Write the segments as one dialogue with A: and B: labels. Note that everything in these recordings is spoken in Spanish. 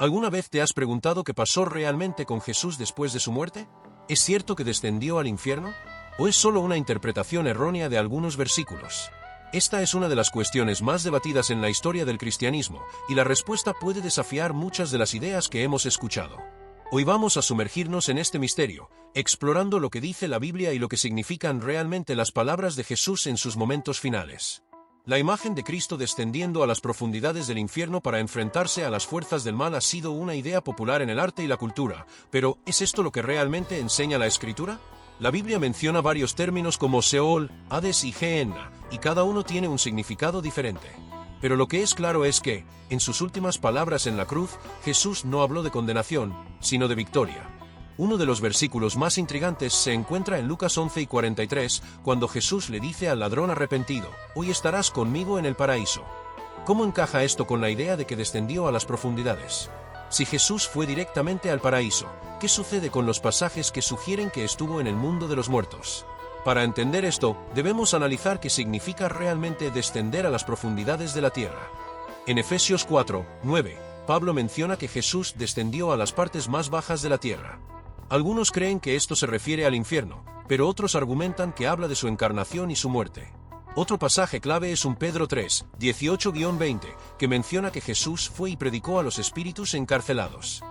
A: ¿Alguna vez te has preguntado qué pasó realmente con Jesús después de su muerte? ¿Es cierto que descendió al infierno? ¿O es solo una interpretación errónea de algunos versículos? Esta es una de las cuestiones más debatidas en la historia del cristianismo, y la respuesta puede desafiar muchas de las ideas que hemos escuchado. Hoy vamos a sumergirnos en este misterio, explorando lo que dice la Biblia y lo que significan realmente las palabras de Jesús en sus momentos finales. La imagen de Cristo descendiendo a las profundidades del infierno para enfrentarse a las fuerzas del mal ha sido una idea popular en el arte y la cultura, pero ¿es esto lo que realmente enseña la Escritura? La Biblia menciona varios términos como Seol, Hades y Gehenna, y cada uno tiene un significado diferente. Pero lo que es claro es que, en sus últimas palabras en la cruz, Jesús no habló de condenación, sino de victoria. Uno de los versículos más intrigantes se encuentra en Lucas 11:43, cuando Jesús le dice al ladrón arrepentido, «Hoy estarás conmigo en el paraíso». ¿Cómo encaja esto con la idea de que descendió a las profundidades? Si Jesús fue directamente al paraíso, ¿qué sucede con los pasajes que sugieren que estuvo en el mundo de los muertos? Para entender esto, debemos analizar qué significa realmente descender a las profundidades de la tierra. En Efesios 4:9, Pablo menciona que Jesús descendió a las partes más bajas de la tierra. Algunos creen que esto se refiere al infierno, pero otros argumentan que habla de su encarnación y su muerte. Otro pasaje clave es un Pedro 3:18-20, que menciona que Jesús fue y predicó a los espíritus encarcelados.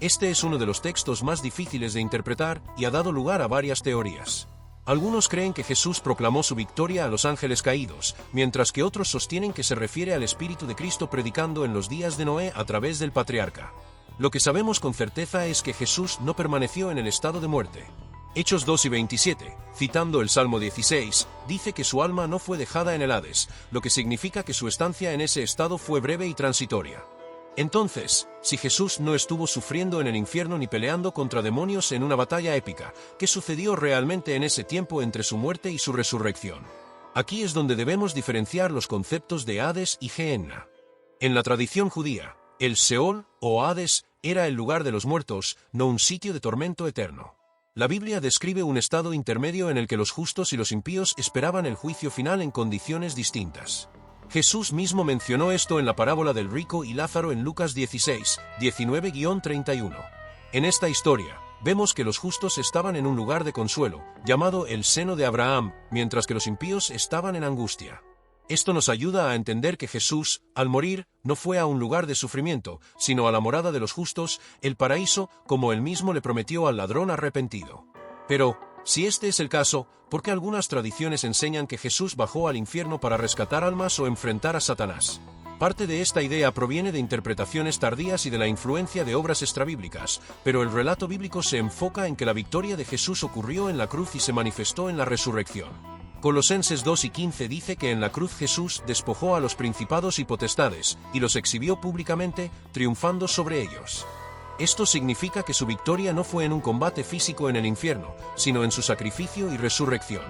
A: Este es uno de los textos más difíciles de interpretar y ha dado lugar a varias teorías. Algunos creen que Jesús proclamó su victoria a los ángeles caídos, mientras que otros sostienen que se refiere al Espíritu de Cristo predicando en los días de Noé a través del patriarca. Lo que sabemos con certeza es que Jesús no permaneció en el estado de muerte. Hechos 2:27, citando el Salmo 16, dice que su alma no fue dejada en el Hades, lo que significa que su estancia en ese estado fue breve y transitoria. Entonces, si Jesús no estuvo sufriendo en el infierno ni peleando contra demonios en una batalla épica, ¿qué sucedió realmente en ese tiempo entre su muerte y su resurrección? Aquí es donde debemos diferenciar los conceptos de Hades y Gehenna. En la tradición judía, el Seol, o Hades, era el lugar de los muertos, no un sitio de tormento eterno. La Biblia describe un estado intermedio en el que los justos y los impíos esperaban el juicio final en condiciones distintas. Jesús mismo mencionó esto en la parábola del rico y Lázaro en Lucas 16:19-31. En esta historia, vemos que los justos estaban en un lugar de consuelo, llamado el seno de Abraham, mientras que los impíos estaban en angustia. Esto nos ayuda a entender que Jesús, al morir, no fue a un lugar de sufrimiento, sino a la morada de los justos, el paraíso, como él mismo le prometió al ladrón arrepentido. Pero, si este es el caso, ¿por qué algunas tradiciones enseñan que Jesús bajó al infierno para rescatar almas o enfrentar a Satanás? Parte de esta idea proviene de interpretaciones tardías y de la influencia de obras extrabíblicas, pero el relato bíblico se enfoca en que la victoria de Jesús ocurrió en la cruz y se manifestó en la resurrección. Colosenses 2:15 dice que en la cruz Jesús despojó a los principados y potestades, y los exhibió públicamente, triunfando sobre ellos. Esto significa que su victoria no fue en un combate físico en el infierno, sino en su sacrificio y resurrección.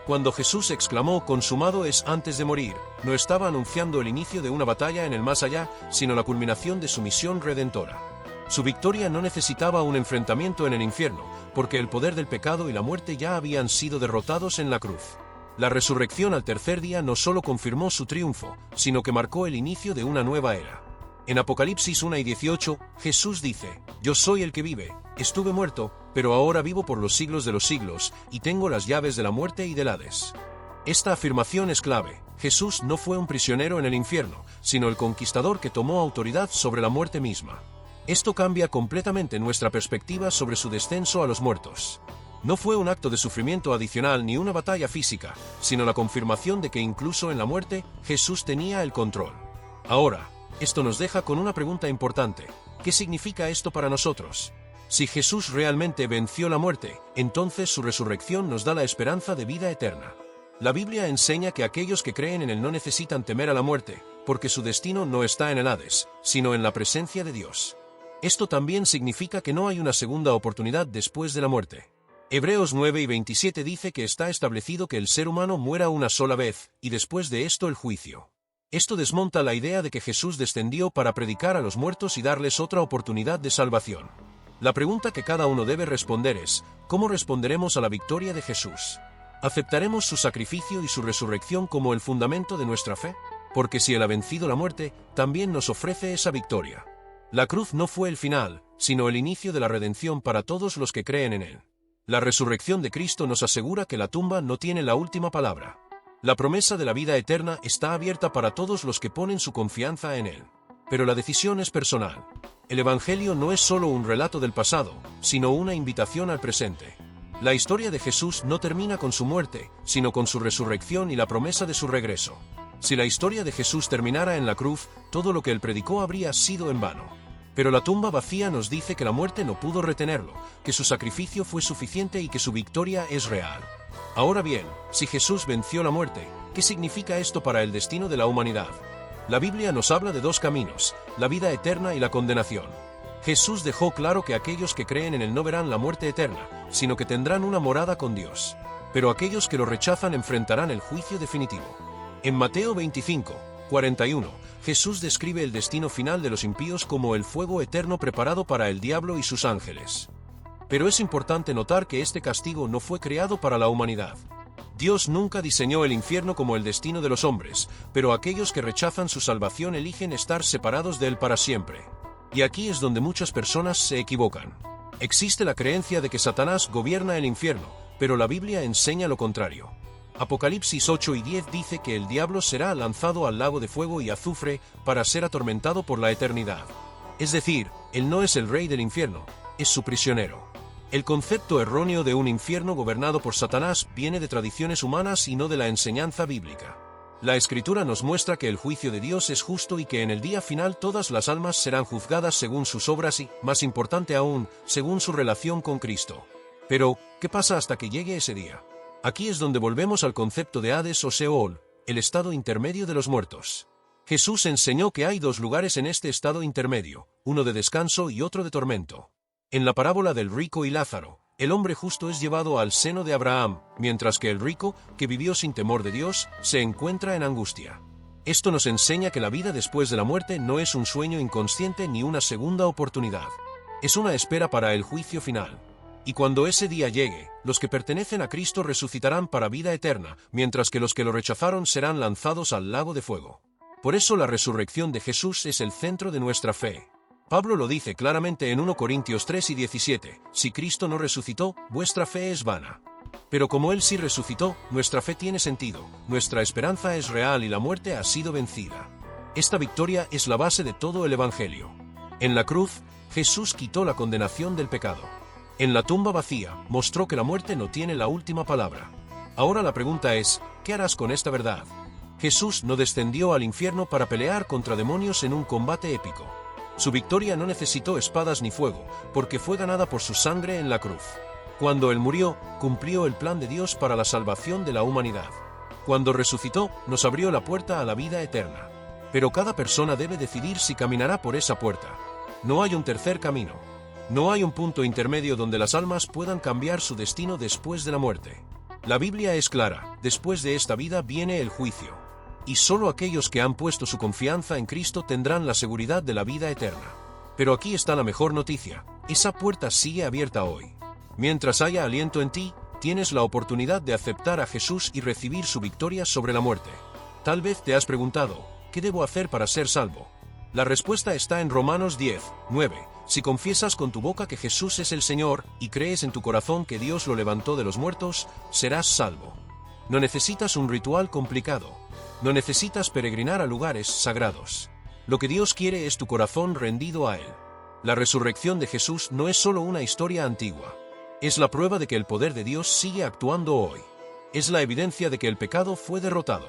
A: Cuando Jesús exclamó «consumado es» antes de morir, no estaba anunciando el inicio de una batalla en el más allá, sino la culminación de su misión redentora. Su victoria no necesitaba un enfrentamiento en el infierno, porque el poder del pecado y la muerte ya habían sido derrotados en la cruz. La resurrección al tercer día no solo confirmó su triunfo, sino que marcó el inicio de una nueva era. En Apocalipsis 1:18, Jesús dice, «Yo soy el que vive, estuve muerto, pero ahora vivo por los siglos de los siglos, y tengo las llaves de la muerte y del Hades». Esta afirmación es clave. Jesús no fue un prisionero en el infierno, sino el conquistador que tomó autoridad sobre la muerte misma. Esto cambia completamente nuestra perspectiva sobre su descenso a los muertos. No fue un acto de sufrimiento adicional ni una batalla física, sino la confirmación de que incluso en la muerte, Jesús tenía el control. Ahora, esto nos deja con una pregunta importante. ¿Qué significa esto para nosotros? Si Jesús realmente venció la muerte, entonces su resurrección nos da la esperanza de vida eterna. La Biblia enseña que aquellos que creen en Él no necesitan temer a la muerte, porque su destino no está en el Hades, sino en la presencia de Dios. Esto también significa que no hay una segunda oportunidad después de la muerte. Hebreos 9:27 dice que está establecido que el ser humano muera una sola vez, y después de esto el juicio. Esto desmonta la idea de que Jesús descendió para predicar a los muertos y darles otra oportunidad de salvación. La pregunta que cada uno debe responder es, ¿cómo responderemos a la victoria de Jesús? ¿Aceptaremos su sacrificio y su resurrección como el fundamento de nuestra fe? Porque si Él ha vencido la muerte, también nos ofrece esa victoria. La cruz no fue el final, sino el inicio de la redención para todos los que creen en él. La resurrección de Cristo nos asegura que la tumba no tiene la última palabra. La promesa de la vida eterna está abierta para todos los que ponen su confianza en él. Pero la decisión es personal. El Evangelio no es solo un relato del pasado, sino una invitación al presente. La historia de Jesús no termina con su muerte, sino con su resurrección y la promesa de su regreso. Si la historia de Jesús terminara en la cruz, todo lo que él predicó habría sido en vano. Pero la tumba vacía nos dice que la muerte no pudo retenerlo, que su sacrificio fue suficiente y que su victoria es real. Ahora bien, si Jesús venció la muerte, ¿qué significa esto para el destino de la humanidad? La Biblia nos habla de dos caminos, la vida eterna y la condenación. Jesús dejó claro que aquellos que creen en él no verán la muerte eterna, sino que tendrán una morada con Dios. Pero aquellos que lo rechazan enfrentarán el juicio definitivo. En Mateo 25:41, Jesús describe el destino final de los impíos como el fuego eterno preparado para el diablo y sus ángeles. Pero es importante notar que este castigo no fue creado para la humanidad. Dios nunca diseñó el infierno como el destino de los hombres, pero aquellos que rechazan su salvación eligen estar separados de él para siempre. Y aquí es donde muchas personas se equivocan. Existe la creencia de que Satanás gobierna el infierno, pero la Biblia enseña lo contrario. Apocalipsis 8:10 dice que el diablo será lanzado al lago de fuego y azufre para ser atormentado por la eternidad. Es decir, él no es el rey del infierno, es su prisionero. El concepto erróneo de un infierno gobernado por Satanás viene de tradiciones humanas y no de la enseñanza bíblica. La Escritura nos muestra que el juicio de Dios es justo y que en el día final todas las almas serán juzgadas según sus obras y, más importante aún, según su relación con Cristo. Pero, ¿qué pasa hasta que llegue ese día? Aquí es donde volvemos al concepto de Hades o Seol, el estado intermedio de los muertos. Jesús enseñó que hay dos lugares en este estado intermedio, uno de descanso y otro de tormento. En la parábola del rico y Lázaro, el hombre justo es llevado al seno de Abraham, mientras que el rico, que vivió sin temor de Dios, se encuentra en angustia. Esto nos enseña que la vida después de la muerte no es un sueño inconsciente ni una segunda oportunidad. Es una espera para el juicio final. Y cuando ese día llegue, los que pertenecen a Cristo resucitarán para vida eterna, mientras que los que lo rechazaron serán lanzados al lago de fuego. Por eso la resurrección de Jesús es el centro de nuestra fe. Pablo lo dice claramente en 1 Corintios 3:17, si Cristo no resucitó, vuestra fe es vana. Pero como Él sí resucitó, nuestra fe tiene sentido, nuestra esperanza es real y la muerte ha sido vencida. Esta victoria es la base de todo el Evangelio. En la cruz, Jesús quitó la condenación del pecado. En la tumba vacía, mostró que la muerte no tiene la última palabra. Ahora la pregunta es, ¿qué harás con esta verdad? Jesús no descendió al infierno para pelear contra demonios en un combate épico. Su victoria no necesitó espadas ni fuego, porque fue ganada por su sangre en la cruz. Cuando Él murió, cumplió el plan de Dios para la salvación de la humanidad. Cuando resucitó, nos abrió la puerta a la vida eterna. Pero cada persona debe decidir si caminará por esa puerta. No hay un tercer camino. No hay un punto intermedio donde las almas puedan cambiar su destino después de la muerte. La Biblia es clara, después de esta vida viene el juicio. Y solo aquellos que han puesto su confianza en Cristo tendrán la seguridad de la vida eterna. Pero aquí está la mejor noticia, esa puerta sigue abierta hoy. Mientras haya aliento en ti, tienes la oportunidad de aceptar a Jesús y recibir su victoria sobre la muerte. Tal vez te has preguntado, ¿qué debo hacer para ser salvo? La respuesta está en Romanos 10:9. Si confiesas con tu boca que Jesús es el Señor y crees en tu corazón que Dios lo levantó de los muertos, serás salvo. No necesitas un ritual complicado. No necesitas peregrinar a lugares sagrados. Lo que Dios quiere es tu corazón rendido a Él. La resurrección de Jesús no es solo una historia antigua. Es la prueba de que el poder de Dios sigue actuando hoy. Es la evidencia de que el pecado fue derrotado.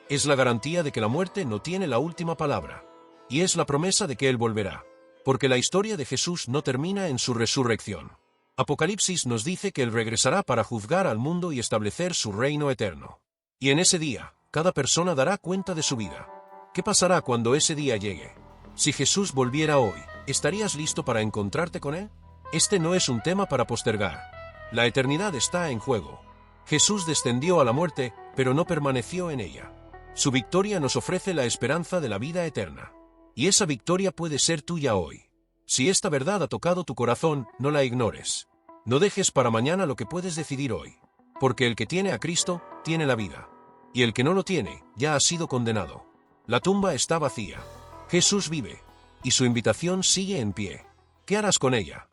A: Es la garantía de que la muerte no tiene la última palabra. Y es la promesa de que Él volverá. Porque la historia de Jesús no termina en su resurrección. Apocalipsis nos dice que Él regresará para juzgar al mundo y establecer su reino eterno. Y en ese día, cada persona dará cuenta de su vida. ¿Qué pasará cuando ese día llegue? Si Jesús volviera hoy, ¿estarías listo para encontrarte con Él? Este no es un tema para postergar. La eternidad está en juego. Jesús descendió a la muerte, pero no permaneció en ella. Su victoria nos ofrece la esperanza de la vida eterna. Y esa victoria puede ser tuya hoy. Si esta verdad ha tocado tu corazón, no la ignores. No dejes para mañana lo que puedes decidir hoy. Porque el que tiene a Cristo, tiene la vida. Y el que no lo tiene, ya ha sido condenado. La tumba está vacía. Jesús vive. y su invitación sigue en pie. ¿Qué harás con ella?